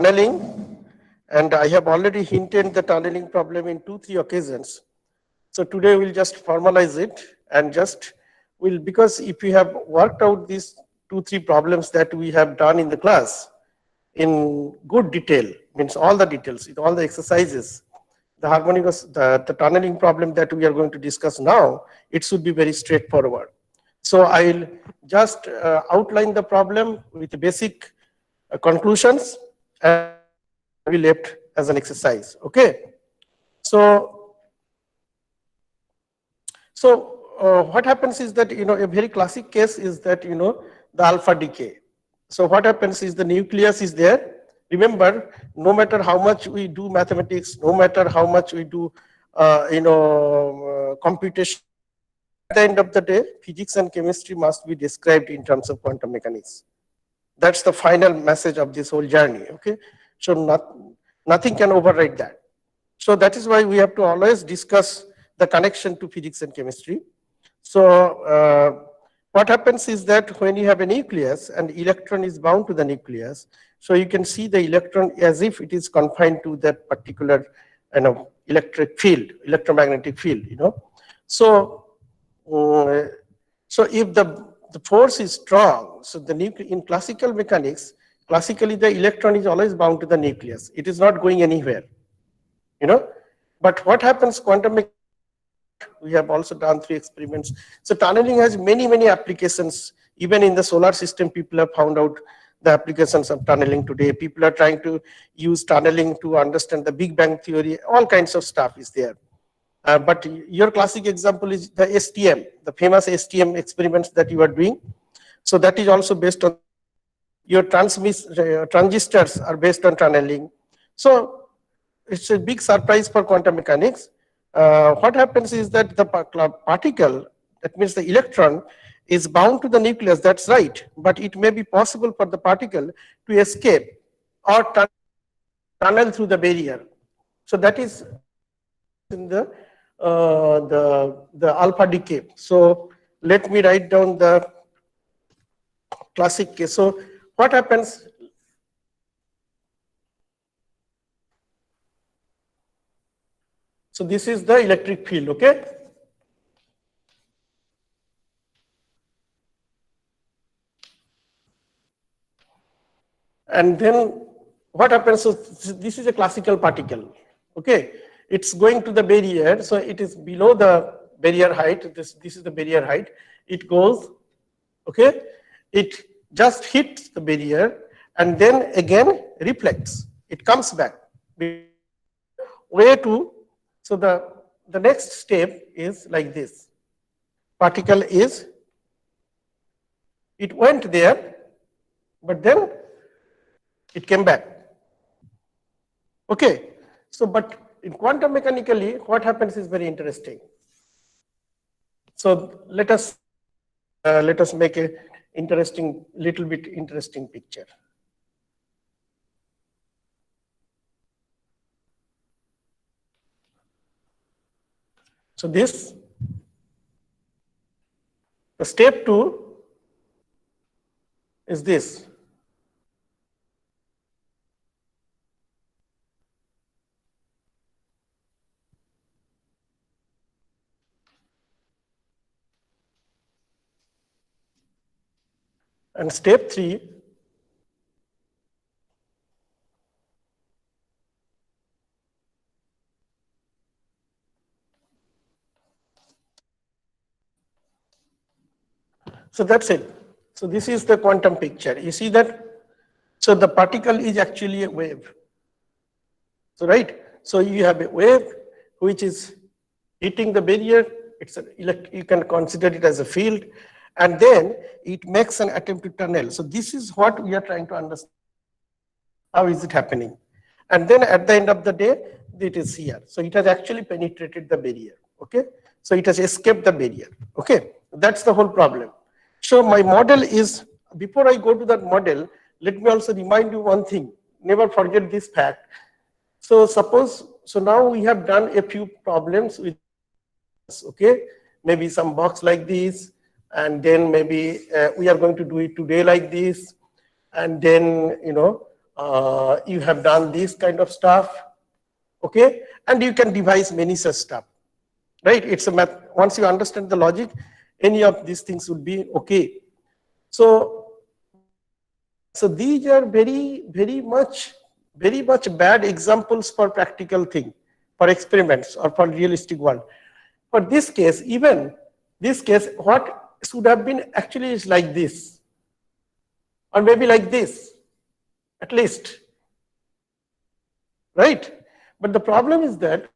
tunneling, and I have already hinted the tunneling problem in 2-3 occasions. So today we'll just formalize it and just will, because if we have worked out these 2-3 problems that we have done in the class in good detail, means all the details, in all the exercises, the harmonious, the tunneling problem that we are going to discuss now, it should be very straightforward. So I'll just outline the problem with the basic conclusions and be left as an exercise. Okay. So, what happens is that, a very classic case is that, the alpha decay. So what happens is the nucleus is there. Remember, no matter how much we do mathematics, no matter how much we do, computation, at the end of the day, physics and chemistry must be described in terms of quantum mechanics. That's the final message of this whole journey. Okay. So nothing can override that. So that is why we have to always discuss the connection to physics and chemistry. So what happens is that when you have a nucleus and electron is bound to the nucleus, so you can see the electron as if it is confined to that particular electric field, electromagnetic field. So so if the force is strong, so in classical mechanics, classically the electron is always bound to the nucleus. It is not going anywhere. But what happens quantum mechanics? We have also done 3 experiments. So tunneling has many applications. Even in the solar system, people have found out the applications of tunneling today. People are trying to use tunneling to understand the Big Bang theory. All kinds of stuff is there. But your classic example is the STM, the famous STM experiments that you are doing. So that is also based on your transistors are based on tunneling. So it's a big surprise for quantum mechanics. What happens is that the particle, that means the electron, is bound to the nucleus, that's right, but it may be possible for the particle to escape or tunnel through the barrier. So that is in the alpha decay. So let me write down the classic case. So what happens? So this is the electric field, okay? And then what happens? So this is a classical particle, okay? It's going to the barrier, so it is below the barrier height. This is the barrier height. It goes, okay? It just hits the barrier and then again reflects. It comes back. Way to, so the next step is like this. Particle is, it went there, but then it came back. Okay, so but in quantum mechanically, what happens is very interesting. So let us make a little bit interesting picture. So this, the step 2 is this. And step 3 so that's it. So this is the quantum picture. You see that? So the particle is actually a wave. So right. So you have a wave which is hitting the barrier. You can consider it as a field, and then it makes an attempt to tunnel. So this is what we are trying to understand. How is it happening? And then at the end of the day, it is here. So it has actually penetrated the barrier. Okay. So it has escaped the barrier. Okay. That's the whole problem. So my model is, before I go to that model, let me also remind you one thing. Never forget this fact. So suppose, so now we have done a few problems with, okay, maybe some box like this, and then maybe we are going to do it today like this, and then you have done this kind of stuff, okay, and you can devise many such stuff, right? It's a math. Once you understand the logic, any of these things would be okay. So these are very much bad examples for practical thing, for experiments or for realistic world. For this case, even this case, what should have been actually is like this, or maybe like this, at least, right? But the problem is that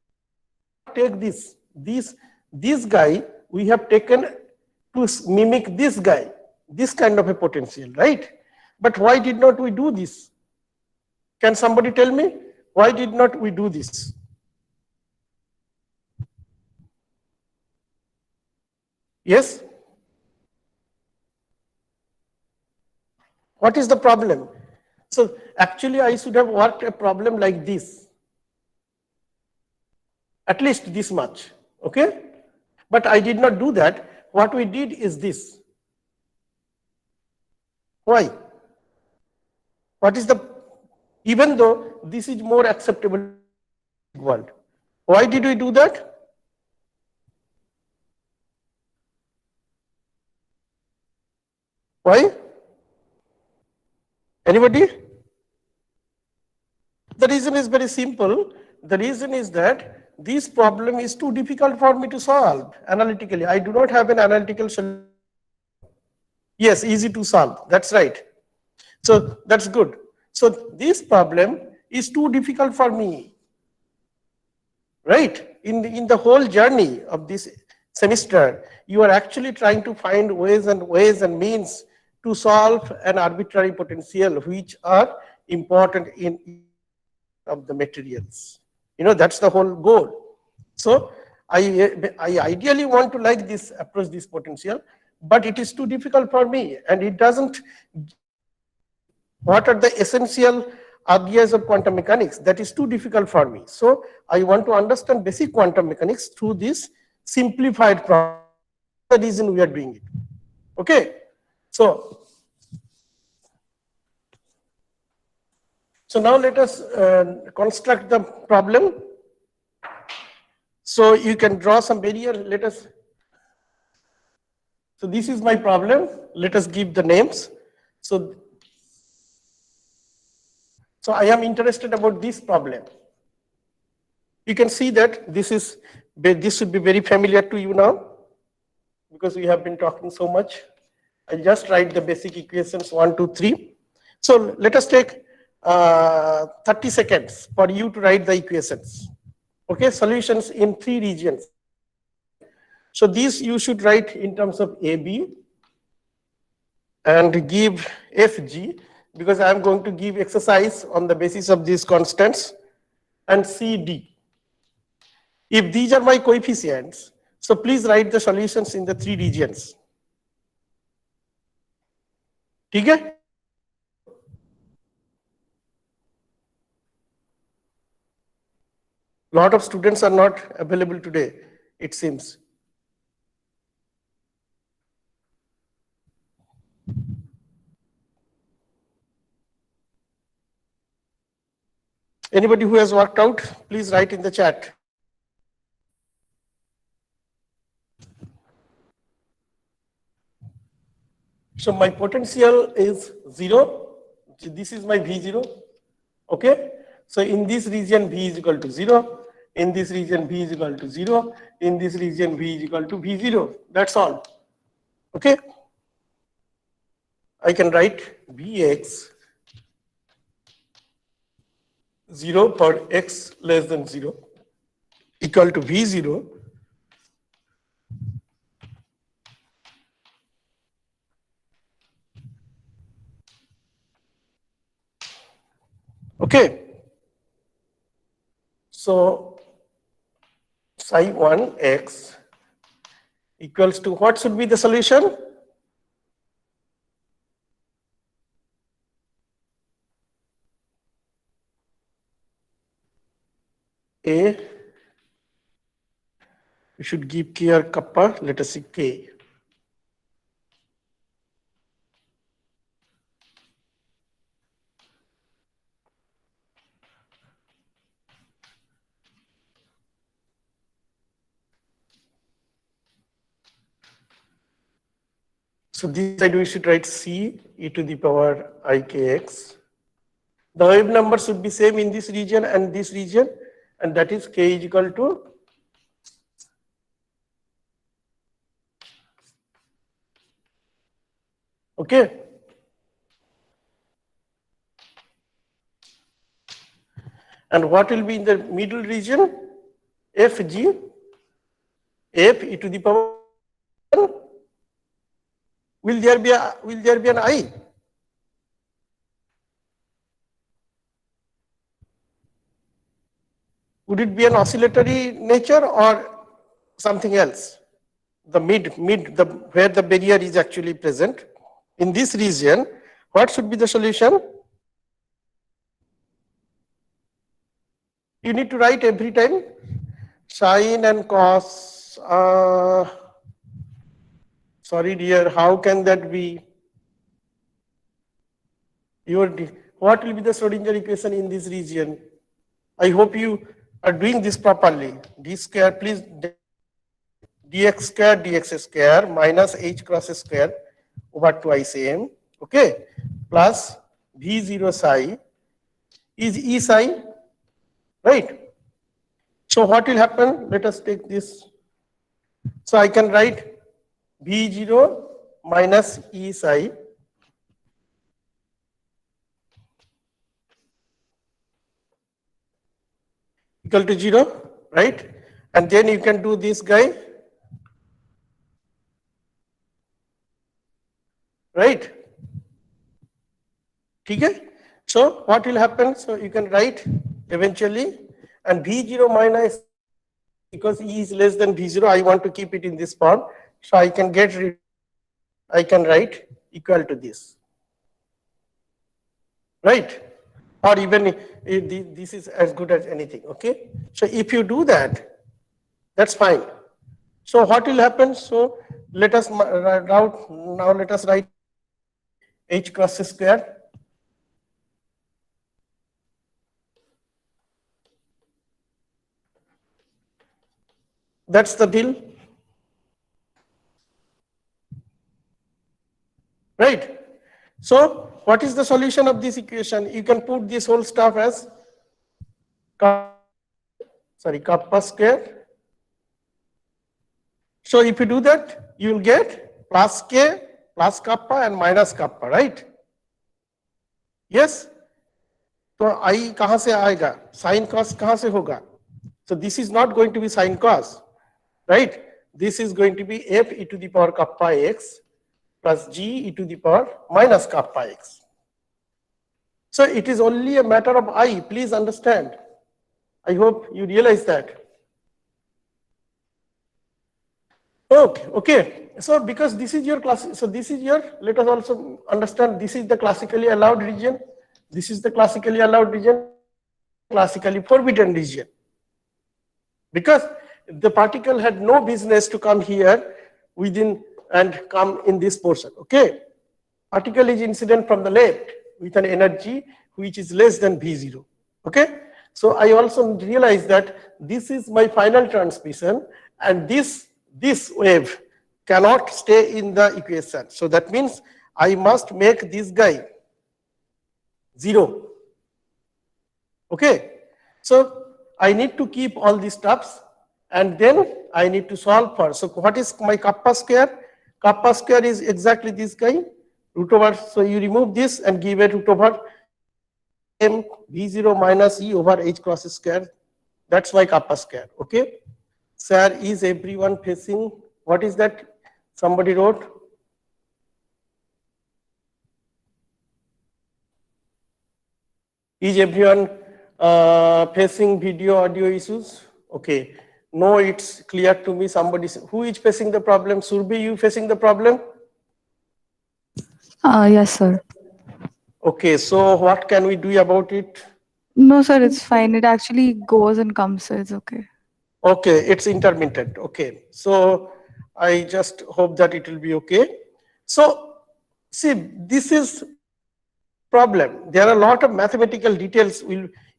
take this guy we have taken to mimic this guy, this kind of a potential, right? But why did not we do this? Can somebody tell me why did not we do this? Yes? What is the problem? So actually I should have worked a problem like this, at least this much, okay? But I did not do that. What we did is this. Why? What is the, even though this is more acceptable world, why did we do that? Why? Anybody? The reason is very simple. The reason is that this problem is too difficult for me to solve analytically. I do not have an analytical solution. Yes, easy to solve. That's right. So that's good. So this problem is too difficult for me, right? In the whole journey of this semester, you are actually trying to find ways and means to solve an arbitrary potential which are important in of the materials. You know, that's the whole goal. So I ideally want to like this approach this potential, but it is too difficult for me, and it doesn't. What are the essential ideas of quantum mechanics? That is too difficult for me. So I want to understand basic quantum mechanics through this simplified problem. The reason we are doing it. Okay. So now let us construct the problem. So you can draw some barrier. Let us. So this is my problem. Let us give the names. So I am interested about this problem. You can see that this should be very familiar to you now, because we have been talking so much. I'll just write the basic equations 1, 2, 3. So let us take 30 seconds for you to write the equations. Okay, solutions in 3 regions. So these you should write in terms of AB and give FG, because I am going to give exercise on the basis of these constants, and CD. If these are my coefficients, so please write the solutions in the 3 regions. Okay? Lot of students are not available today, it seems. Anybody who has worked out, please write in the chat. So my potential is 0. This is my V0. Okay. So in this region, V is equal to 0. In this region, V is equal to 0. In this region, V is equal to V0. That's all. Okay. I can write Vx 0 for x less than 0 equal to V0 okay. So psi 1 x equals to, what should be the solution? A, we should give k or kappa, let us see k. So this side we should write C e to the power ikx. The wave number should be same in this region and this region, and that is k is equal to okay. And what will be in the middle region? Fg, f e to the power. Will there be an I? Would it be an oscillatory nature or something else? The where the barrier is actually present. In this region, what should be the solution? You need to write every time sine and cos. Sorry dear, how can that be? What will be the Schrodinger equation in this region? I hope you are doing this properly. D square, please, dx square minus h cross square over twice m, okay, plus v0 psi is E psi, right? So what will happen? Let us take this. So I can write v0 minus E psi equal to 0, right? And then you can do this guy, right? Okay? So what will happen? So you can write eventually, and v0 minus, because E is less than v0, I want to keep it in this form. So I can write equal to this, right? Or even this is as good as anything, okay? So if you do that, that's fine. So what will happen? So let us write h cross square. That's the deal, right? So what is the solution of this equation? You can put this whole stuff as kappa square. So if you do that, you will get plus k plus kappa and minus kappa, right? Yes. So I कहाँ से आएगा? Sin cos कहाँ से होगा? So this is not going to be sin cos, right? This is going to be f e to the power kappa x plus g e to the power minus kappa x. So it is only a matter of I, please understand. I hope you realize that. Okay. So because this is your class, so this is your, let us also understand, this is the classically allowed region. This is the classically allowed region, classically forbidden region. Because the particle had no business to come here within and come in this portion, okay? Particle is incident from the left with an energy which is less than V0, okay? So I also realize that this is my final transmission, and this wave cannot stay in the equation. So that means I must make this guy 0, okay? So I need to keep all these stuffs, and then I need to solve for. So what is my kappa square? Kappa square is exactly this guy, root over. So you remove this and give a root over m v0 minus e over h cross square. That's my kappa square. Okay. Sir, is everyone facing? What is that? Somebody wrote. Is everyone facing video audio issues? Okay. No, it's clear to me. Somebody, who is facing the problem? Surbi, you facing the problem? Yes, sir. Okay, so what can we do about it? No, sir, it's fine. It actually goes and comes, so it's okay. Okay, it's intermittent. Okay, so I just hope that it will be okay. So, see, this is problem. There are a lot of mathematical details.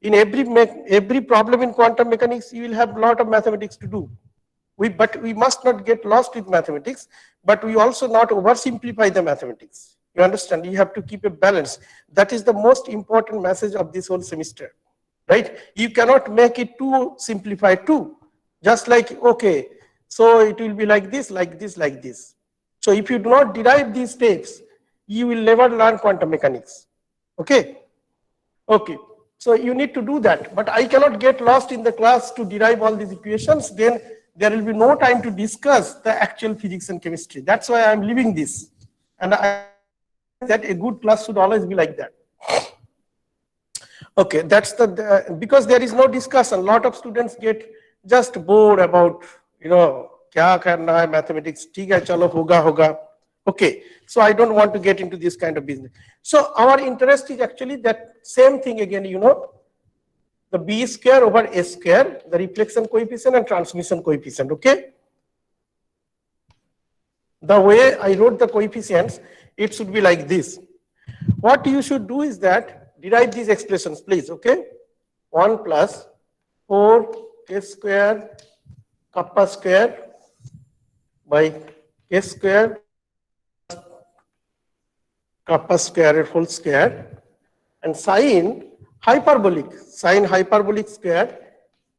In every problem in quantum mechanics, you will have a lot of mathematics to do. But we must not get lost with mathematics, but we also not oversimplify the mathematics. You understand? You have to keep a balance. That is the most important message of this whole semester, right? You cannot make it too simplified too. Just like, okay, so it will be like this, like this, like this. So if you do not derive these steps, you will never learn quantum mechanics. Okay? Okay. So you need to do that. But I cannot get lost in the class to derive all these equations. Then there will be no time to discuss the actual physics and chemistry. That's why I'm leaving this. And I that a good class should always be like that. Okay, that's because there is no discussion. A lot of students get just bored about, kya karna hai mathematics, theek hai, chalo hoga hoga. Okay, so I don't want to get into this kind of business. So our interest is actually that same thing again, the B square over A square, the reflection coefficient and transmission coefficient, okay? The way I wrote the coefficients, it should be like this. What you should do is that derive these expressions, please, okay? 1 plus 4 k square kappa square by k square kappa square whole square and sine hyperbolic square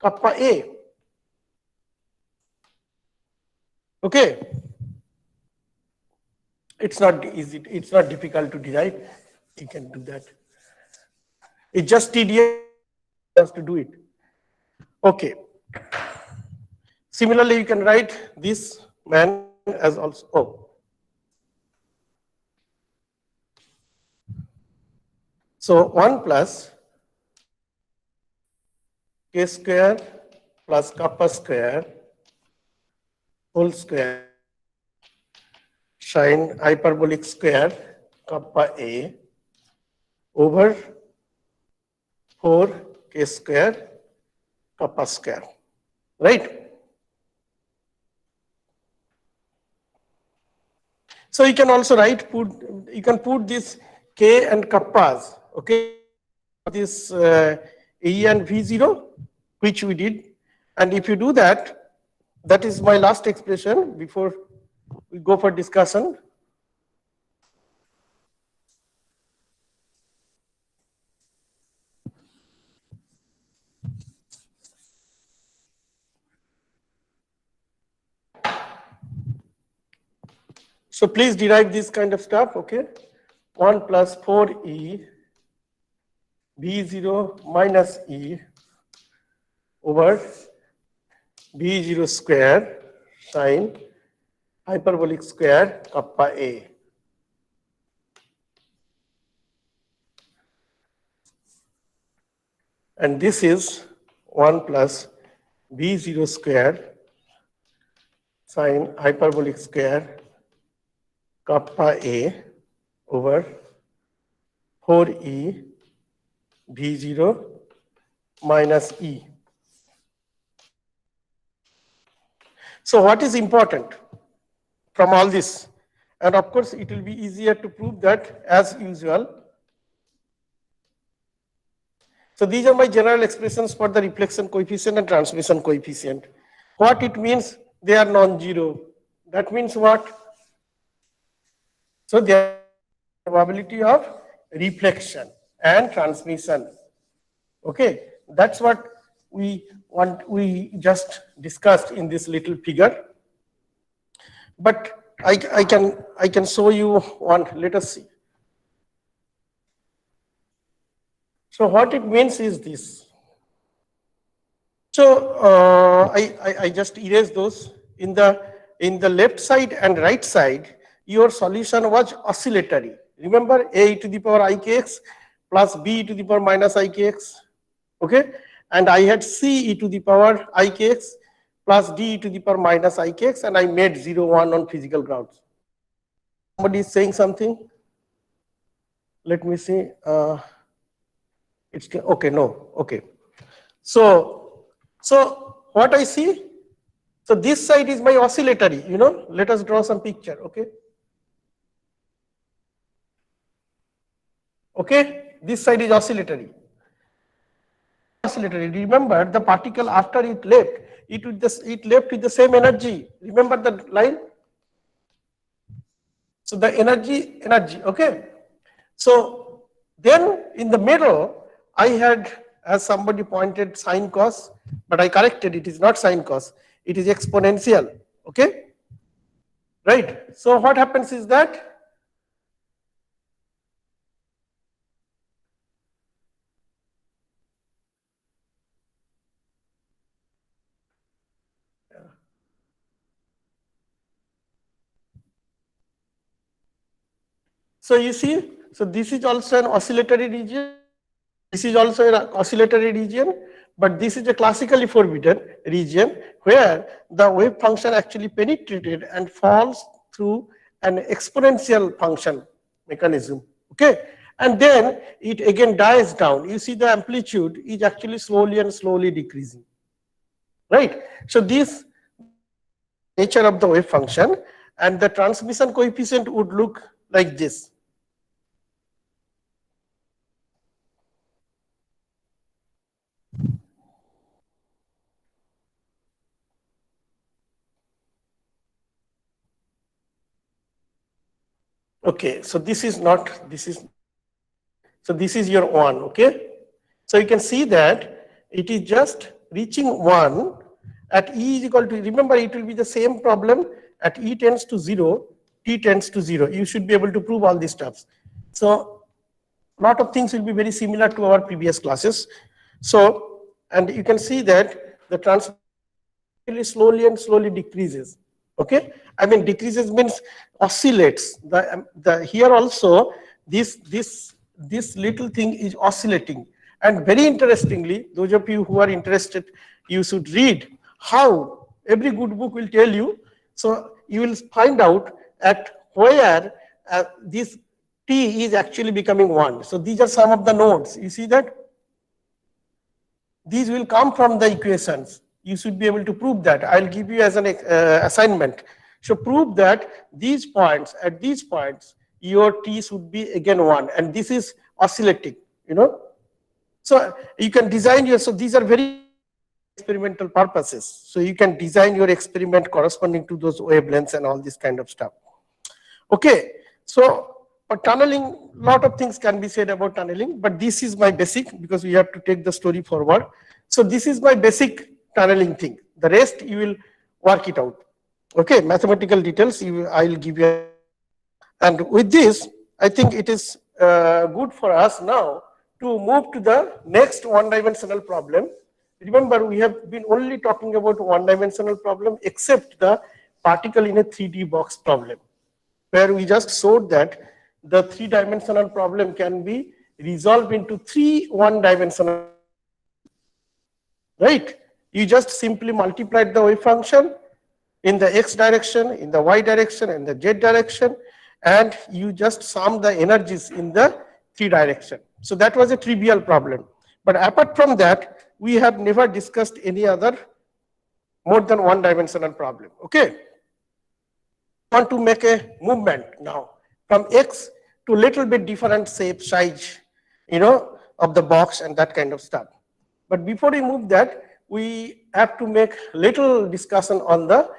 kappa a. Okay? It's not easy, it's not difficult to derive. You can do that. It's just tedious to do it. Okay. Similarly, you can write this man as also. Oh. So 1 plus k square plus kappa square whole square sine hyperbolic square kappa a over 4 k square kappa square, right? So you can also you can put this k and kappas, okay? This E and V0, which we did. And if you do that, that is my last expression before we go for discussion. So please derive this kind of stuff, okay? 1 plus 4e b0 minus e over b0 square sine hyperbolic square kappa a. And this is 1 plus b0 square sine hyperbolic square kappa a over 4e v0 minus e. So what is important from all this? And of course, it will be easier to prove that as usual. So these are my general expressions for the reflection coefficient and transmission coefficient. What it means, they are non-zero. That means what? So there is probability of reflection and transmission. Okay, that's what we just discussed in this little figure. But I can show you one. Let us see. So what it means is this. So I just erase those. In the left side and right side, your solution was oscillatory. Remember, a to the power ikx plus b to the power minus ikx. Okay, and I had c e to the power ikx plus d e to the power minus ikx, and I made 0, 1 on physical grounds. Somebody is saying something. Let me see. It's okay. No. Okay. So what I see. So this side is my oscillatory. Let us draw some picture. Okay. Okay. This side is oscillatory. Remember, the particle after it left, it left with the same energy. Remember that line? So the energy, okay. So then in the middle, I had, as somebody pointed, sine cos, but I corrected, it is not sine cos, it is exponential, okay? Right? So what happens is that so you see, so this is also an oscillatory region. This is also an oscillatory region, but this is a classically forbidden region where the wave function actually penetrated and falls through an exponential function mechanism. Okay, and then it again dies down. You see the amplitude is actually slowly and slowly decreasing. Right. So this nature of the wave function, and the transmission coefficient would look like this. Okay, so this is not, this is, so this is your 1, okay? So you can see that it is just reaching 1 at E is equal to, remember it will be the same problem at E tends to 0, T tends to 0. You should be able to prove all these stuffs. So a lot of things will be very similar to our previous classes. So, and you can see that the transmission slowly and slowly decreases. Okay, I mean decreases means oscillates. The here also this little thing is oscillating, and very interestingly, those of you who are interested, you should read how every good book will tell you. So you will find out at where this t is actually becoming 1. So these are some of the nodes. You see that these will come from the equations. You should be able to prove that. I'll give you as an assignment. So prove that these points, at these points, your t should be again 1, and this is oscillating, you know. So you can design your, so these are very experimental purposes. So you can design your experiment corresponding to those wavelengths and all this kind of stuff. Okay, so for tunneling, lot of things can be said about tunneling, but this is my basic, because we have to take the story forward. So this is my basic tunneling thing. The rest you will work it out. Okay, mathematical details I will give you. And with this, I think it is good for us now to move to the next one-dimensional problem. Remember, we have been only talking about one-dimensional problem except the particle in a 3D box problem, where we just showed that the 3-dimensional problem can be resolved into 3 one-dimensional. Right? You just simply multiplied the wave function in the x direction, in the y direction, and the z direction, and you just sum the energies in the 3 direction. So that was a trivial problem. But apart from that, we have never discussed any other more than one-dimensional problem. Okay? I want to make a movement now from x to little bit different shape, size, you know, of the box and that kind of stuff. But before we move that, we have to make little discussion on the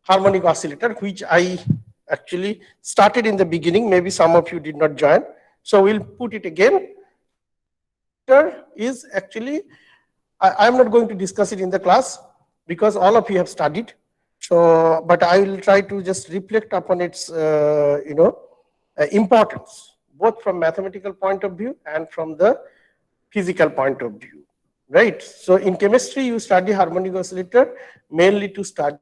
harmonic oscillator, which I actually started in the beginning. Maybe some of you did not join. So we'll put it again. Is actually, I'm not going to discuss it in the class because all of you have studied. So, but I will try to just reflect upon its, importance, both from mathematical point of view and from the physical point of view, right? So in chemistry, you study harmonic oscillator mainly to study,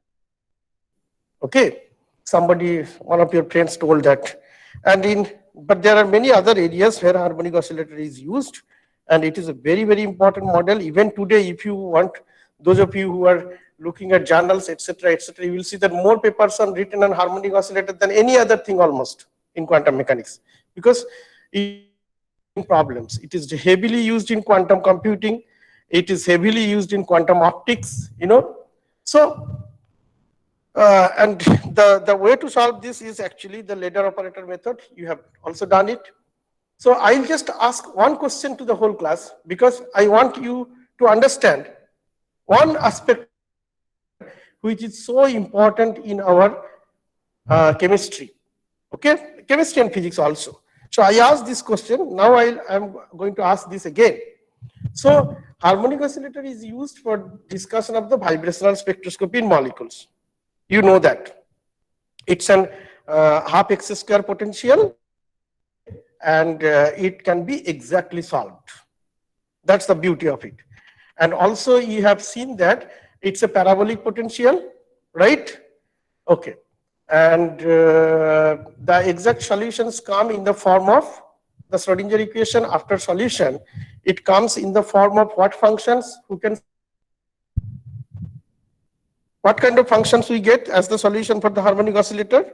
okay? Somebody, one of your friends told that. And but there are many other areas where harmonic oscillator is used, and it is a very, very important model. Even today, if you want, those of you who are looking at journals, etc., you will see that more papers are written on harmonic oscillator than any other thing almost in quantum mechanics, because problems. It is heavily used in quantum computing. It is heavily used in quantum optics, you know. So, and the way to solve this is actually the ladder operator method. You have also done it. So I'll just ask one question to the whole class, because I want you to understand one aspect which is so important in our chemistry. Okay, chemistry and physics also. So I asked this question. Now I'm going to ask this again. So harmonic oscillator is used for discussion of the vibrational spectroscopy in molecules. You know that. It's an half x square potential, and it can be exactly solved. That's the beauty of it. And also you have seen that it's a parabolic potential, right? Okay. And the exact solutions come in the form of the Schrodinger equation. After solution, it comes in the form of what functions? Who can? What kind of functions we get as the solution for the harmonic oscillator?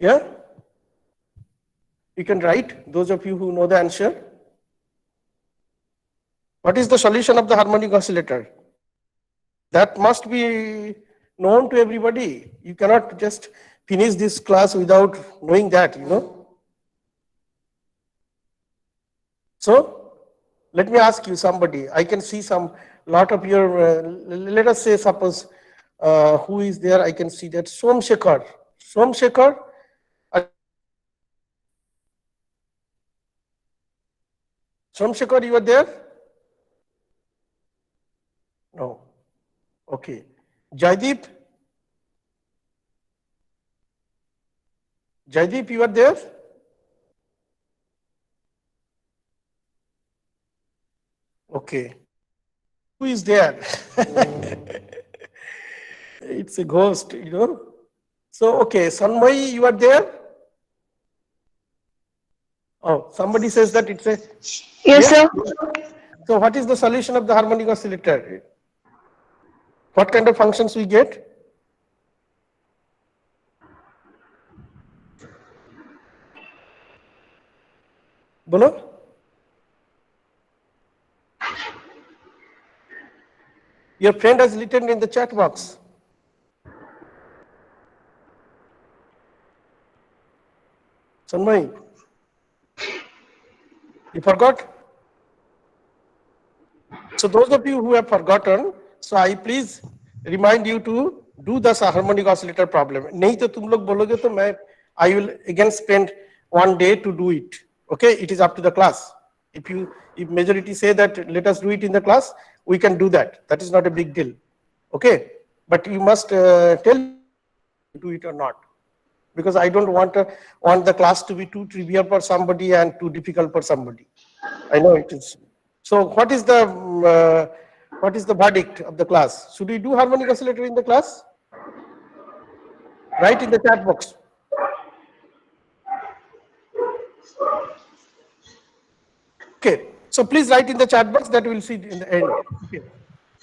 Yeah? You can write, those of you who know the answer. What is the solution of the harmonic oscillator? That must be known to everybody. You cannot just finish this class without knowing that, you know. So, let me ask you somebody. I can see some lot of your, let us say, suppose, who is there? I can see that Somsekhar. Somsekhar, Somsekhar, you are there? No. Okay. Jaideep? Jaideep, you are there? Okay. Who is there? It's a ghost, you know. So, okay, Sanmai, you are there? Oh, somebody says that it's a... Yes, sir. So, what is the solution of the harmonic oscillator? What kind of functions we get? Bolo? Your friend has written in the chat box. Sanmai, you forgot? So those of you who have forgotten, so I please remind you to do the harmonic oscillator problem. नहीं तो तुम लोग बोलोगे तो मैं I will again spend one day to do it. Okay, it is up to the class. If majority say that let us do it in the class, we can do that. That is not a big deal. Okay, but you must tell do it or not, because I don't want the class to be too trivial for somebody and too difficult for somebody. I know it is. So what is the verdict of the class? Should we do harmonic oscillator in the class? Write in the chat box. Okay, so please write in the chat box, that we will see in the end. Okay.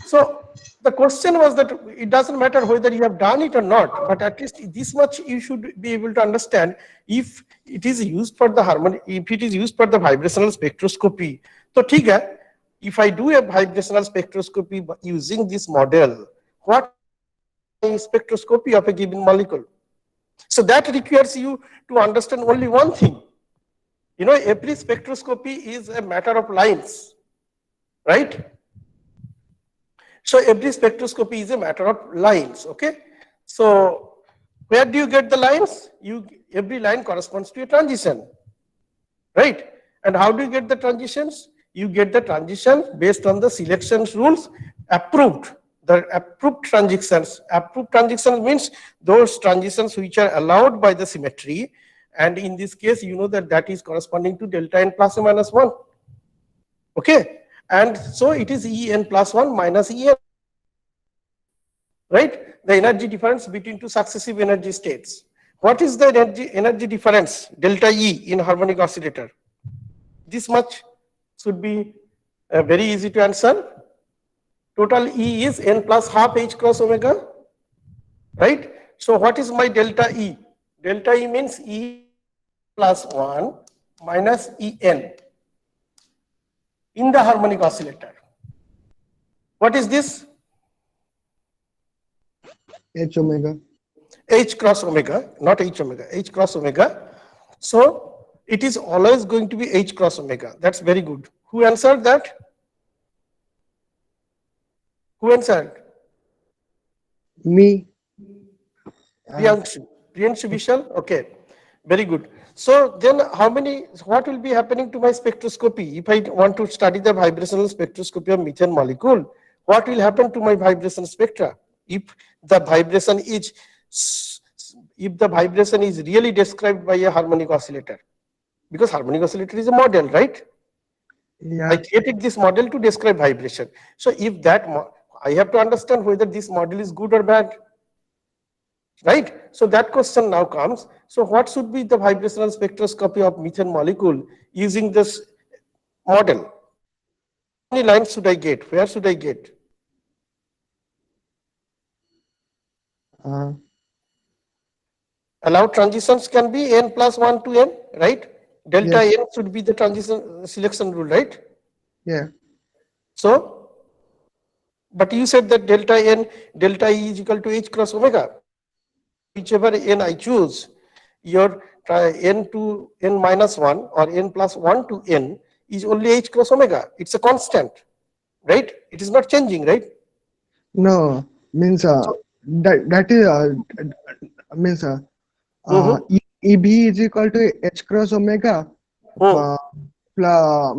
So the question was that it doesn't matter whether you have done it or not, but at least this much you should be able to understand. If it is used for the harmonic, if it is used for the vibrational spectroscopy, so ठीक है, if I do a vibrational spectroscopy using this model, what is spectroscopy of a given molecule? So that requires you to understand only one thing. You know, every spectroscopy is a matter of lines, right? So every spectroscopy is a matter of lines, okay? So where do you get the lines? Every line corresponds to a transition, right? And how do you get the transitions? You get the transition based on the selection rules approved. The approved transitions. Approved transitions means those transitions which are allowed by the symmetry. And in this case, you know that is corresponding to delta n plus or minus 1. Okay. And so it is En plus 1 minus En. Right? The energy difference between two successive energy states. What is the energy difference, delta E, in harmonic oscillator? This much should be very easy to answer. Total E is n plus half h cross omega, right? So what is my delta E? Delta E means E plus 1 minus En in the harmonic oscillator. What is this? H omega. H cross omega, not H omega, H cross omega. So it is always going to be H cross omega. That's very good. Who answered that? Who answered? Me. Priyanshu. Priyanshu Vishal? Okay. Very good. So then what will be happening to my spectroscopy? If I want to study the vibrational spectroscopy of methane molecule, what will happen to my vibration spectra? If the vibration is, really described by a harmonic oscillator, because harmonic oscillator is a model, right? Yeah. I created this model to describe vibration. So if I have to understand whether this model is good or bad, right? So that question now comes. So what should be the vibrational spectroscopy of methane molecule using this model? How many lines should I get? Where should I get? Uh, Allowed transitions can be n plus 1 to n, right? Delta yes. n should be the transition selection rule, right? Yeah. So, but you said that delta E is equal to h cross omega. Whichever n I choose, your n to n minus 1 or n plus 1 to n is only h cross omega. It's a constant, right? It is not changing, right? No. Means So, that is means EB is equal to H cross omega hmm.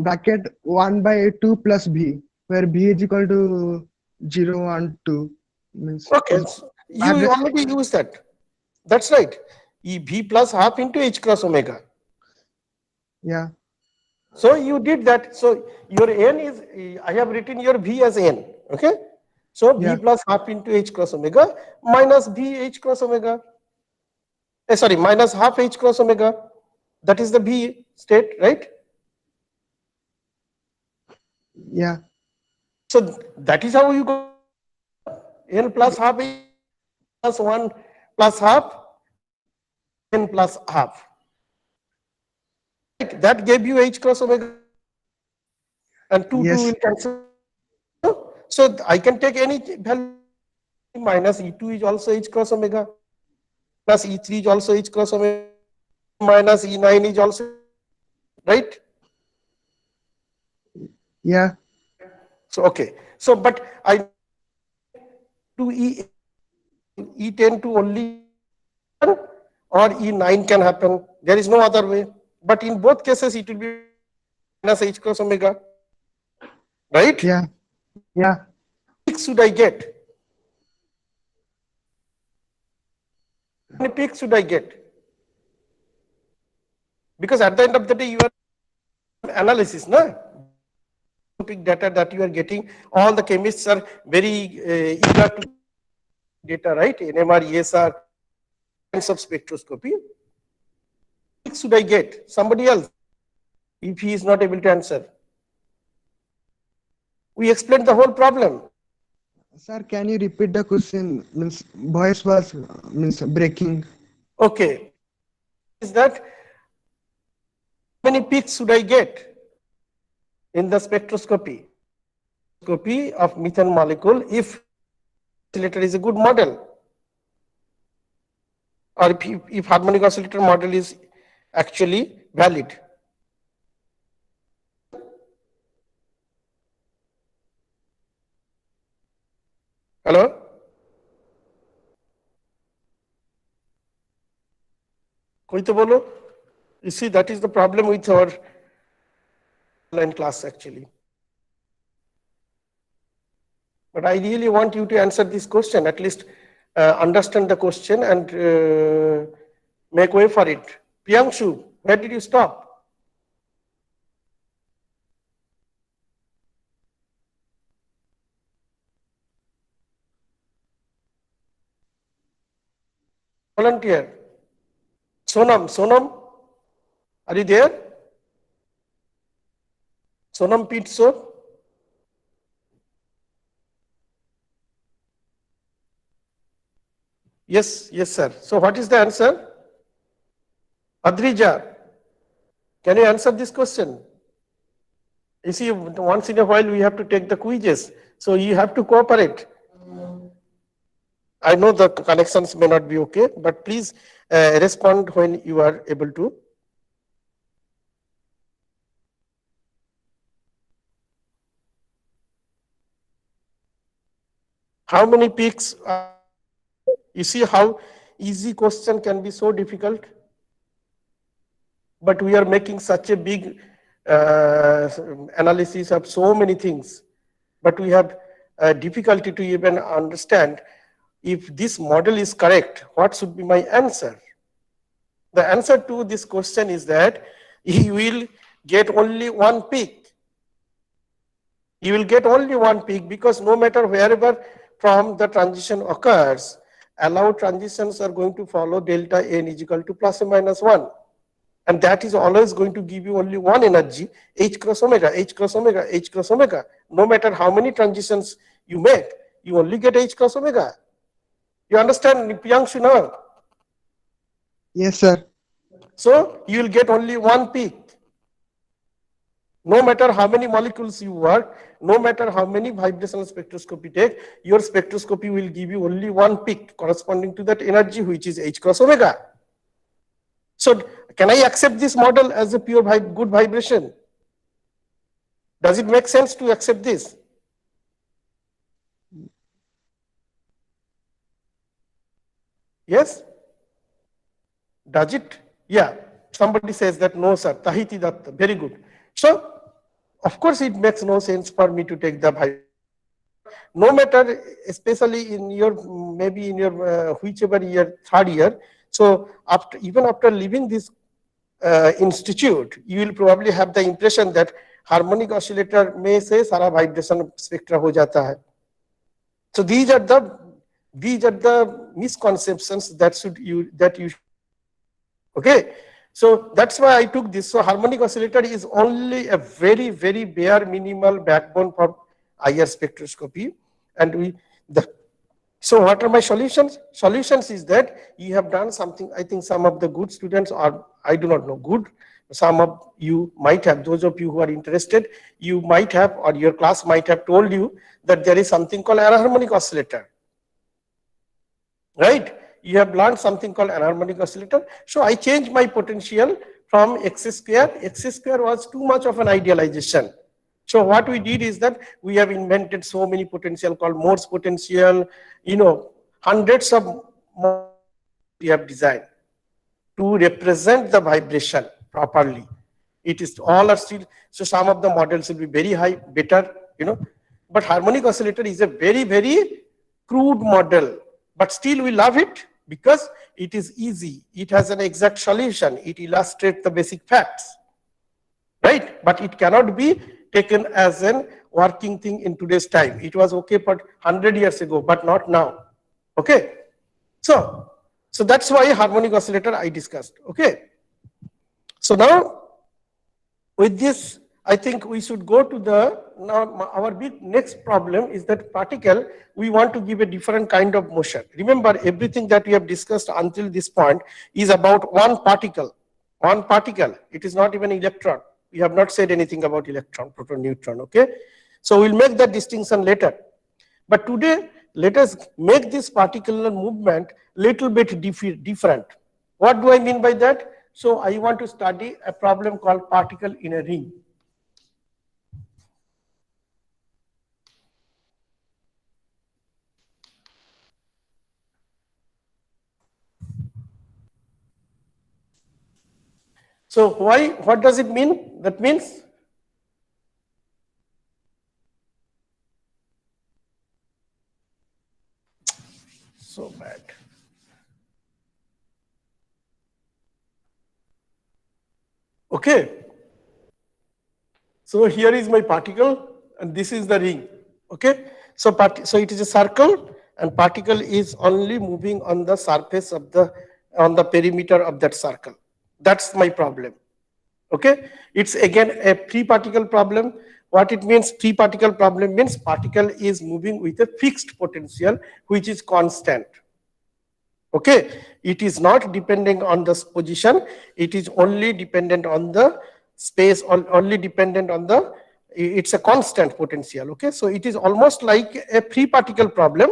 bracket 1 by 2 plus B, where B is equal to 0, 1, 2. Means Okay, is so you vibration. already used that. That's right. E v plus half into h cross omega. Yeah. So you did that. So your n is, I have written your v as n. Okay. So v Yeah. plus half into h cross omega minus v h cross omega. Sorry, minus half h cross omega. That is the v state, right? Yeah. So that is how you go n plus half h plus 1 plus half n plus half. Right? That gave you h cross omega and 2 Yes. will cancel. So I can take any value. Minus E2 is also h cross omega, plus E3 is also h cross omega, minus E9 is also, right? Yeah. So, okay. So, but I to E10 to only 1 or E9 can happen. There is no other way. But in both cases, it will be minus h cross omega, right? Yeah. Yeah. Peaks should I get? How many peaks should I get? Because at the end of the day, you are analysis, no? Peak data that you are getting, all the chemists are very eager to data, right? NMR, ESR, kinds of spectroscopy. What should I get? Somebody else, if he is not able to answer. We explained the whole problem. Sir, can you repeat the question? Means voice was means breaking. Okay. Is that how many peaks should I get in the spectroscopy? Spectroscopy of methane molecule if oscillator is a good model, or if harmonic oscillator model is actually valid. Hello? कोई तो बोलो. You see, that is the problem with our online class actually. But I really want you to answer this question, at least understand the question and make way for it. Priyanshu, where did you stop? Volunteer. Sonam, are you there? Sonam Pitso? Yes, sir. So what is the answer? Adrija, can you answer this question? You see, once in a while we have to take the quizzes, so you have to cooperate. I know the connections may not be okay, but please respond when you are able to. How many peaks? You see how easy question can be so difficult? But we are making such a big analysis of so many things. But we have difficulty to even understand if this model is correct, what should be my answer? The answer to this question is that you will get only one peak. You will get only one peak because no matter wherever from the transition occurs, allowed transitions are going to follow delta n is equal to plus or minus 1. And that is always going to give you only one energy, h cross omega, h cross omega, h cross omega. No matter how many transitions you make, you only get h cross omega. You understand, Priyanshu, now? Yes, sir. So you will get only one peak. No matter how many molecules you work, no matter how many vibrational spectroscopy take, your spectroscopy will give you only one peak corresponding to that energy, which is h cross omega. So can I accept this model as a pure good vibration? Does it make sense to accept this? Yes? Does it? Yeah. Somebody says that no, sir. Tahiti Datta. Very good. So, of course, it makes no sense for me to take the vibration. No matter, especially in your, maybe in your whichever year, third year. So, even after leaving this institute, you will probably have the impression that harmonic oscillator may say sara vibration spectra ho jata hai. So these are the misconceptions that you okay. So that's why I took this. So harmonic oscillator is only a very, very bare minimal backbone for IR spectroscopy. And so what are my solutions? Solutions is that you have done something. I think some of the good students are, I do not know, good. Some of you might have, those of you who are interested, you might have, or your class might have told you that there is something called anharmonic oscillator. Right? You have learned something called anharmonic oscillator. So I changed my potential from x square. X square was too much of an idealization. So what we did is that we have invented so many potential called Morse potential, hundreds of we have designed to represent the vibration properly. It is all are still, so some of the models will be very high, better, but harmonic oscillator is a very, very crude model, but still we love it because it is easy. It has an exact solution. It illustrates the basic facts, right? But it cannot be taken as an working thing in today's time. It was okay for 100 years ago, but not now. Okay. So that's why harmonic oscillator I discussed. Okay. So now with this, I think we should go to our big next problem is that particle, we want to give a different kind of motion. Remember, everything that we have discussed until this point is about one particle. One particle. It is not even electron. We have not said anything about electron, proton, neutron, okay? So we'll make that distinction later. But today, let us make this particular movement little bit different. What do I mean by that? So I want to study a problem called particle in a ring. So what does it mean? That means so bad. Okay. So here is my particle and this is the ring. Okay. So it is a circle and particle is only moving on the surface of on the perimeter of that circle. That's my problem. Okay. It's again a free particle problem. What it means, free particle problem means particle is moving with a fixed potential which is constant. Okay, it is not depending on the position, it is only dependent on the space, only dependent on it's a constant potential. Okay, so it is almost like a free particle problem,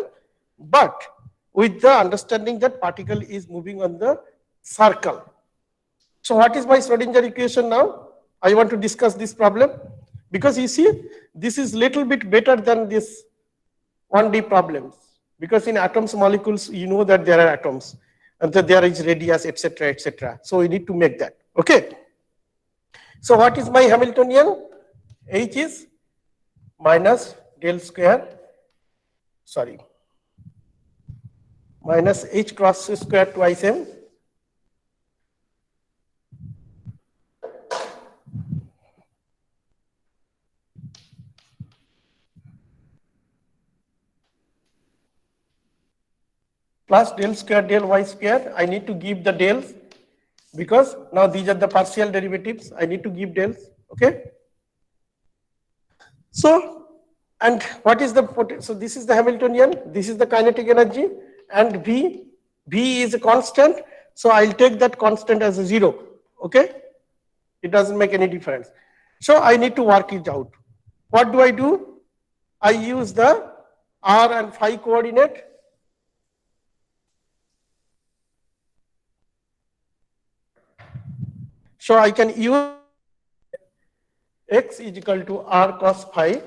but with the understanding that particle is moving on the circle. So what is my Schrodinger equation now? I want to discuss this problem because you see, this is little bit better than this 1D problems. Because in atoms, molecules, you know that there are atoms, and that there is radius, etc., etc. So we need to make that. Okay. So what is my Hamiltonian? H is minus del square, sorry, minus H cross square twice M plus del square del y square. I need to give the dels because now these are the partial derivatives. I need to give dels. Okay. So, and what is the so this is the Hamiltonian, this is the kinetic energy, and V is a constant. So I'll take that constant as a 0. Okay. It doesn't make any difference. So I need to work it out. What do? I use the r and phi coordinate. So I can use x is equal to r cos phi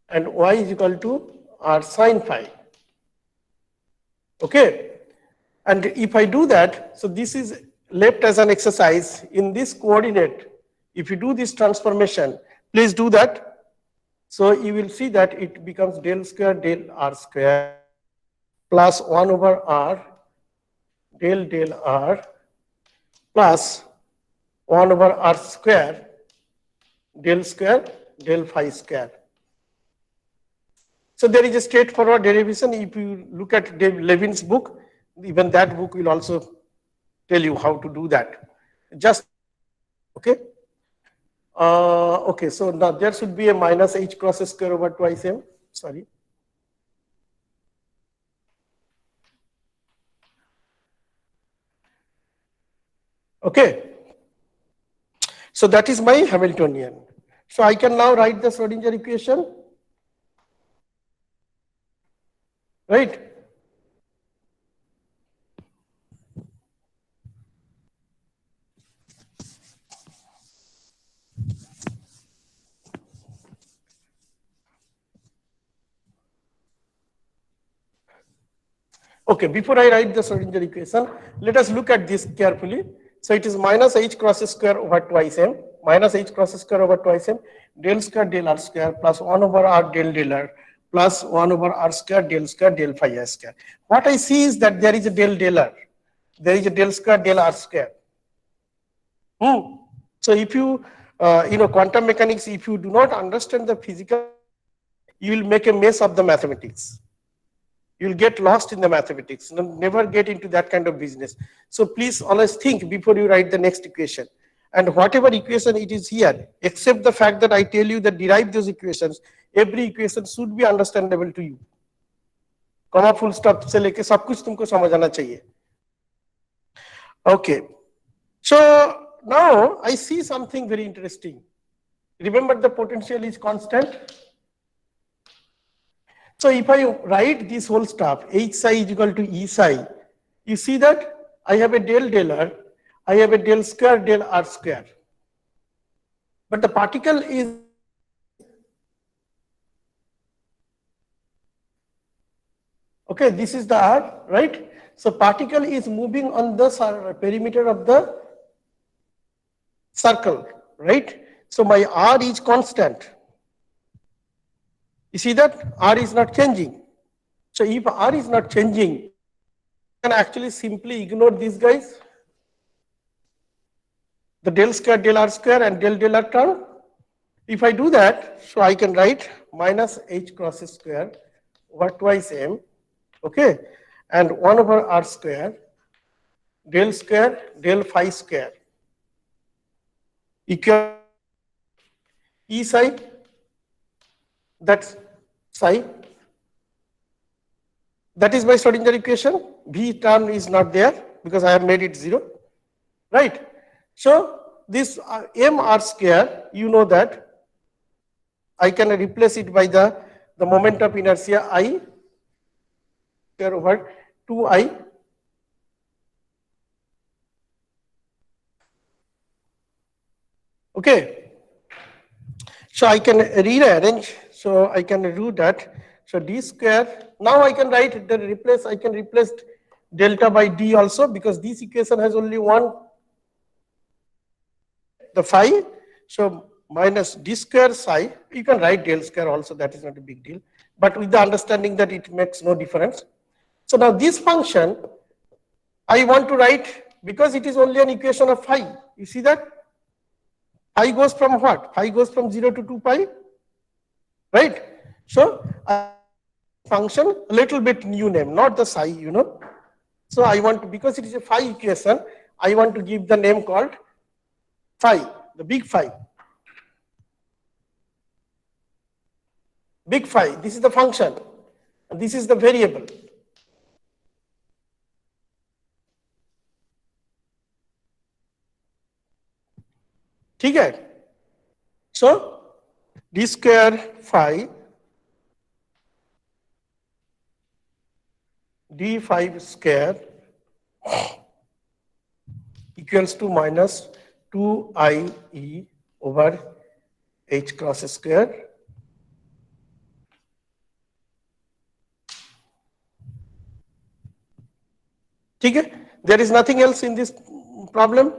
and y is equal to r sin phi. Okay. And if I do that, so this is left as an exercise in this coordinate. If you do this transformation, please do that. So you will see that it becomes del square del r square plus 1 over r del r plus 1 over r square del phi square. So there is a straightforward derivation. If you look at Dave Levin's book, even that book will also tell you how to do that. Just, okay. Okay, so now there should be a minus h cross square over twice m, sorry. Okay. So that is my Hamiltonian. So I can now write the Schrodinger equation, right? Okay, before I write the Schrodinger equation, let us look at this carefully. So it is minus h cross square over twice m, minus h cross square over twice m, del square del r square plus 1 over r del r plus 1 over r square del phi r square. What I see is that there is a del r. There is a del square del r square. So if you, quantum mechanics, if you do not understand the physical, you will make a mess of the mathematics. You'll get lost in the mathematics, never get into that kind of business. So please always think before you write the next equation. And whatever equation it is here, except the fact that I tell you that derive those equations, every equation should be understandable to you. Comma full stop se leke sab kuch tumko samajh aana chahiye. Okay. So now I see something very interesting. Remember the potential is constant. So if I write this whole stuff, H psi is equal to E psi, you see that I have a del r, I have a del square del r square. But the particle is, okay, this is the r, right? So particle is moving on the perimeter of the circle, right? So my r is constant. You see that r is not changing. So if r is not changing, you can actually simply ignore these guys, the del square del r square and del r term. If I do that, so I can write minus h cross square over twice m, okay, and 1 over r square del phi square equal E psi, that's psi. That is my Schrodinger equation. V term is not there because I have made it 0, right? So this m r square, you know that I can replace it by the moment of inertia I square over 2I. Okay. So I can rearrange. So I can do that. So d square, now I can write I can replace delta by d also, because this equation has only one, the phi. So minus d square psi, you can write del square also, that is not a big deal, but with the understanding that it makes no difference. So now this function, I want to write, because it is only an equation of phi. You see that? Phi goes from what? Phi goes from 0 to 2 pi, right? So function, a little bit new name, not the psi, you know. So I want to, because it is a phi equation, I want to give the name called phi, the big phi. Big phi, this is the function, and this is the variable. Okay? So d square phi d phi square equals to minus 2ie over h cross square Okay? There is nothing else in this problem.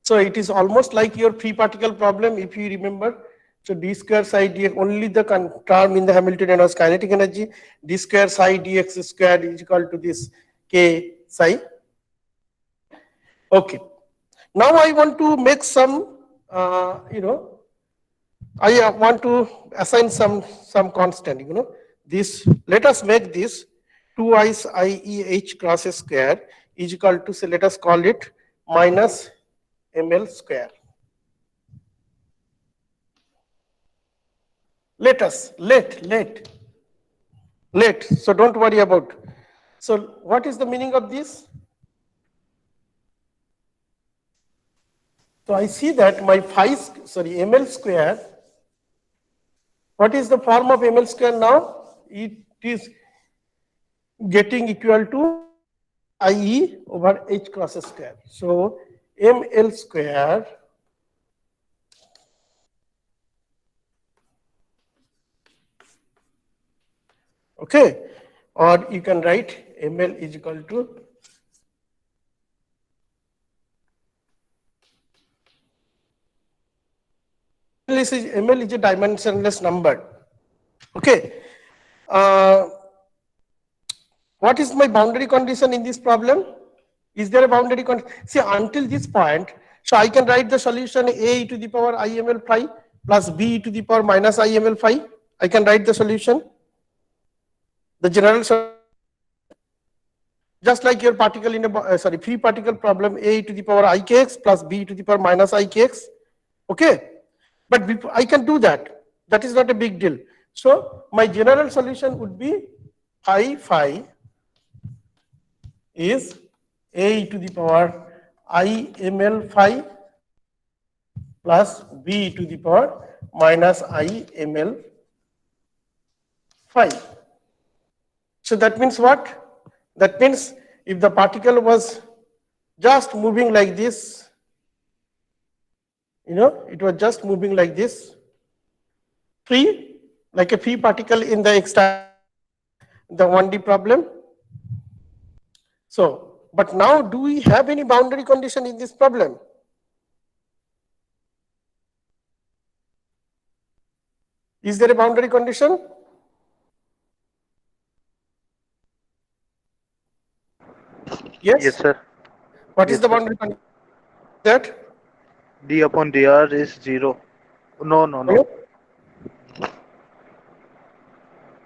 So it is almost like your free particle problem, if you remember. So d square psi dx, only the term in the Hamiltonian was kinetic energy. D square psi dx square is equal to this k psi. Okay. Now I want to make some, I want to assign some constant, this, let us make this 2i's IEH cross square is equal to, say, let us call it minus ml square. Let, so don't worry about. So what is the meaning of this? So I see that my ml square, what is the form of ml square now? It is getting equal to IE over H cross square. So ml square okay, or you can write ml is equal to ml is a dimensionless number. Okay. What is my boundary condition in this problem? Is there a boundary condition? See, until this point, so I can write the solution a to the power iml phi plus b to the power minus iml phi. I can write the solution. The general solution, just like your particle in a free particle problem, a to the power ikx plus b to the power minus ikx. Okay, but I can do that. That is not a big deal. So my general solution would be phi is a to the power iml phi plus b to the power minus iml phi. So that means what? That means if the particle was just moving like this, it was just moving like this, free, like a free particle in the the 1D problem. So, but now do we have any boundary condition in this problem? Is there a boundary condition? Yes? Yes, sir. What is Yes, the sir. boundary condition? That? D upon dr is 0. No. Hello?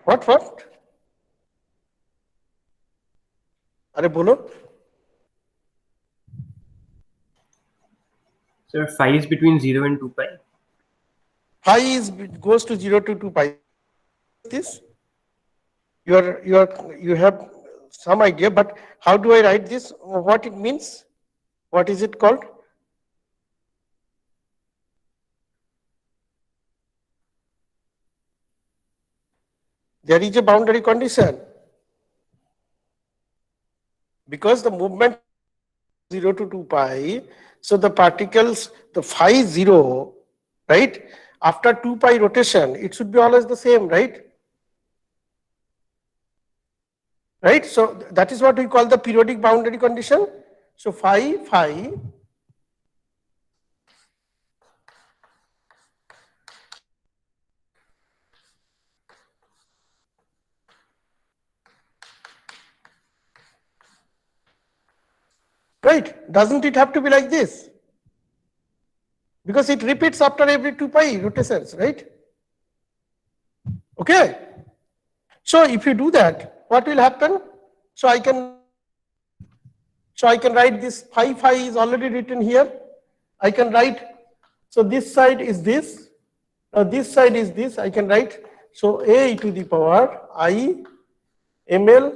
What? Are bolo? Sir, phi is between 0 and 2 pi. Phi goes to 0 to 2 pi. This? You have some idea, but how do I write this? What it means? What is it called? There is a boundary condition. Because the movement 0 to 2 pi, so the particles, the phi 0, right? After 2 pi rotation, it should be always the same, right? right? So that is what we call the periodic boundary condition. So phi right? Doesn't it have to be like this? Because it repeats after every 2 pi rotations, right? Okay. So if you do that, what will happen? So I can write this phi is already written here. I can write, so this side is this, this side is this, I can write, so a to the power I ml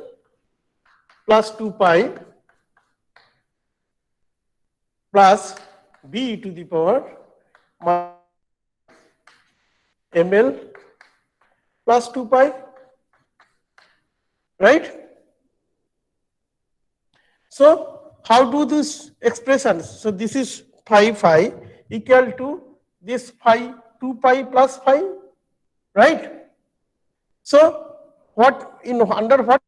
plus 2 pi plus b to the power ml plus 2 pi, right? So how do these expressions? So this is phi equal to this phi 2 pi plus phi, right? So what under what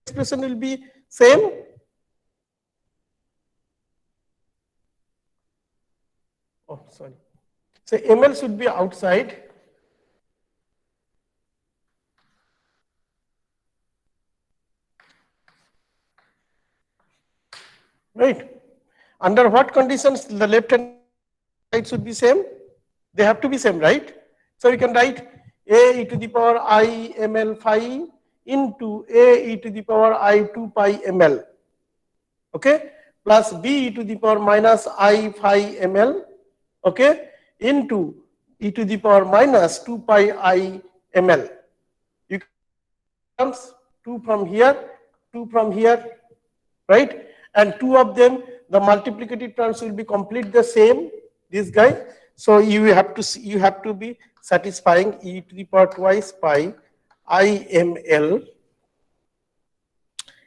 expression will be same? Oh, sorry. So ml should be outside. Right? Under what conditions the left hand side should be same? They have to be same, right? So we can write a e to the power I ml phi into a e to the power I 2 pi ml, okay, plus b e to the power minus I phi ml, okay, into e to the power minus 2 pi I ml. You comes 2 from here, 2 from here, right? And two of them, the multiplicative terms will be complete the same, this guy. So you have to be satisfying e to the power twice pi I ml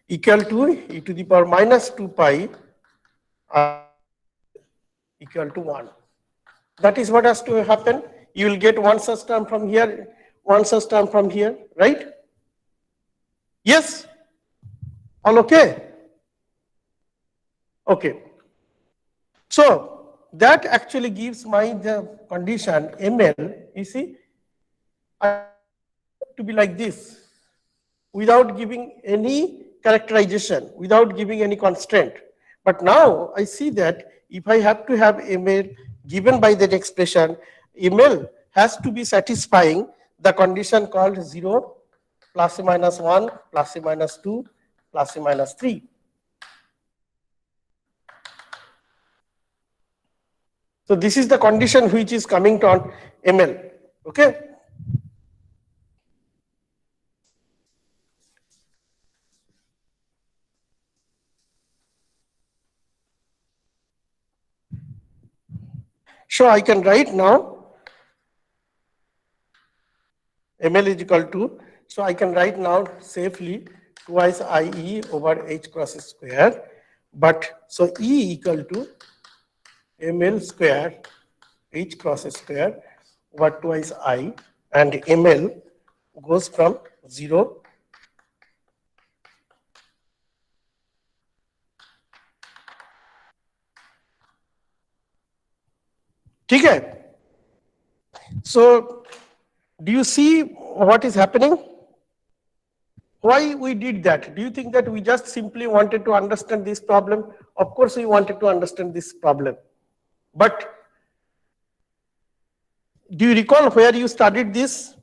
equal to e to the power minus 2 pi equal to 1. That is what has to happen. You will get one such term from here, one such term from here, right? Yes? All okay? Okay. So that actually gives the condition ml, you see, to be like this, without giving any characterization, without giving any constraint. But now I see that if I have to have ml given by that expression, ml has to be satisfying the condition called 0, plus or minus 1, plus or minus 2, plus or minus 3. So this is the condition which is coming to on ml, okay? So I can write now ml is equal to, so I can write now safely twice IE over H cross square, but so E equal to ml square H cross square over twice I, and ml goes from 0 Okay. So do you see what is happening? Why we did that? Do you think that we just simply wanted to understand this problem? Of course we wanted to understand this problem, but do you recall where you studied this?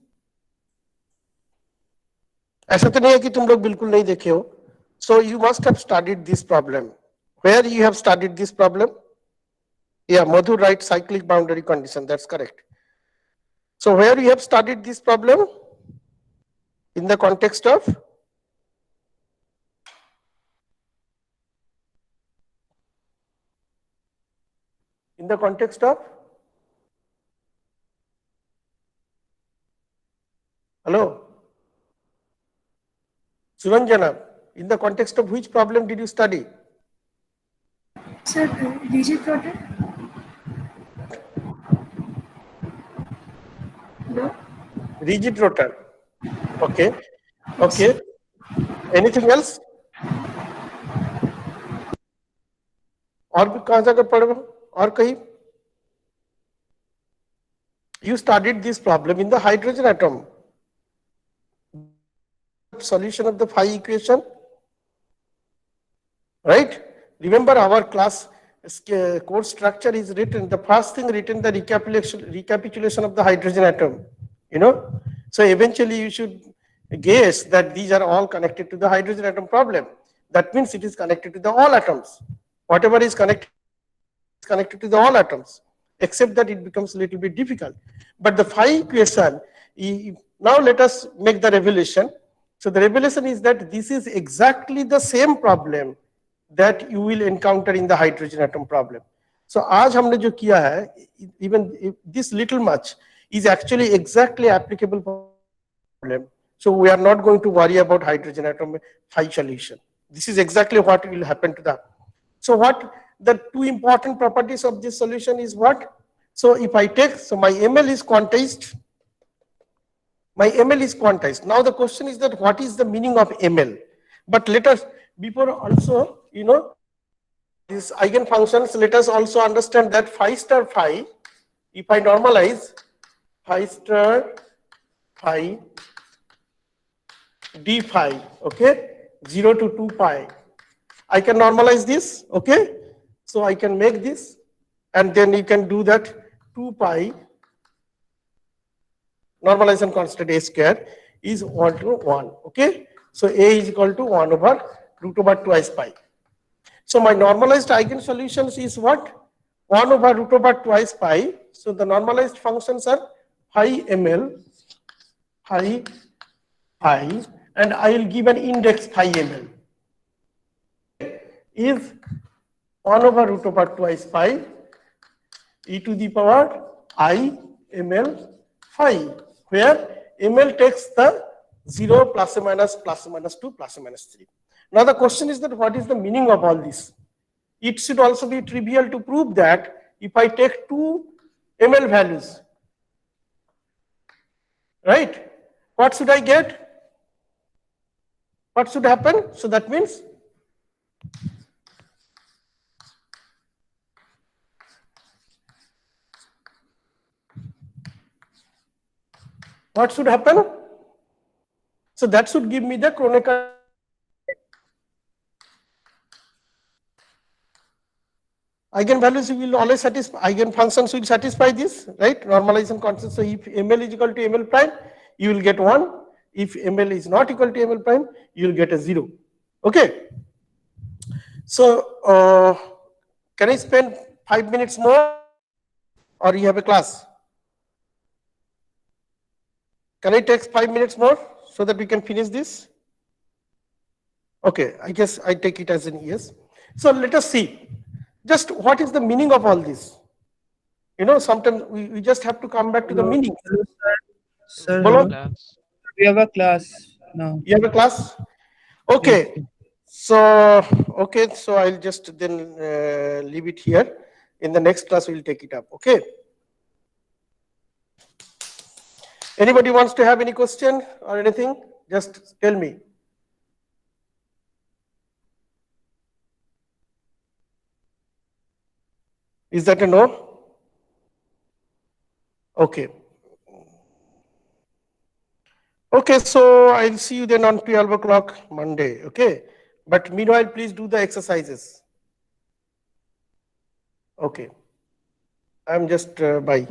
ऐसा तो नहीं है कि तुम लोग बिल्कुल नहीं देखे हो. So you must have studied this problem. Where you have studied this problem? Yeah, Madhu writes cyclic boundary condition. That's correct. So where you have studied this problem? In the context of? In the context of? Hello? Suranjana, in the context of which problem did you study? Sir, rigid rotor. Hello? Rigid rotor. Okay. Okay. Anything else? और भी कहाँ जाकर पढ़ो और कहीं? You studied this problem in the hydrogen atom. Solution of the phi equation, right? Remember our class course structure is written, the first thing written, the recapitulation of the hydrogen atom, you know. So eventually you should guess that these are all connected to the hydrogen atom problem. That means it is connected to the all atoms. Whatever is connected to the all atoms, except that it becomes a little bit difficult. But the phi equation, now let us make the revelation. So the revelation is that this is exactly the same problem that you will encounter in the hydrogen atom problem. So आज हमने जो किया है, even this little much is actually exactly applicable for problem. So we are not going to worry about hydrogen atom phi solution. This is exactly what will happen to that. So what the two important properties of this solution is what? So if I take, so my ML is quantized. My ML is quantized. Now the question is that what is the meaning of ML? But let us, before also, you know, these eigenfunctions, let us also understand that phi star phi, if I normalize phi star phi d phi, okay, 0 to 2 pi, I can normalize this, okay? So I can make this, and then you can do that 2 pi normalization constant a square is 1 to 1, okay? So a is equal to 1 over root over twice pi. So my normalized eigen solutions is what? 1 over root over twice pi. So the normalized functions are phi ml, phi, and I will give an index phi ml is 1 over root over twice pi e to the power I ml phi, where ml takes the 0 plus or minus 2 plus or minus 3. Now the question is that what is the meaning of all this? It should also be trivial to prove that if I take two ml values, right, what should I get? What should happen? So that means what should happen? So that should give me the Kronecker. Eigenvalues will always satisfy, eigenfunctions will satisfy this, right? Normalization constant. So if ml is equal to ml prime, you will get 1. If ml is not equal to ml prime, you will get a 0. Okay. So can I spend 5 minutes more, or you have a class? Can I take 5 minutes more so that we can finish this? Okay, I guess I take it as an yes. So let us see. Just what is the meaning of all this? You know, sometimes we just have to come back to the meaning. Sir, Bolo? we have a class now. You have a class? Okay. Yes. So, okay, so I'll just then leave it here. In the next class, we'll take it up. Okay. Anybody wants to have any question or anything? Just tell me. Is that a no? Okay. Okay, so I'll see you then on 12 o'clock Monday. Okay. But meanwhile, please do the exercises. Okay. I'm just bye.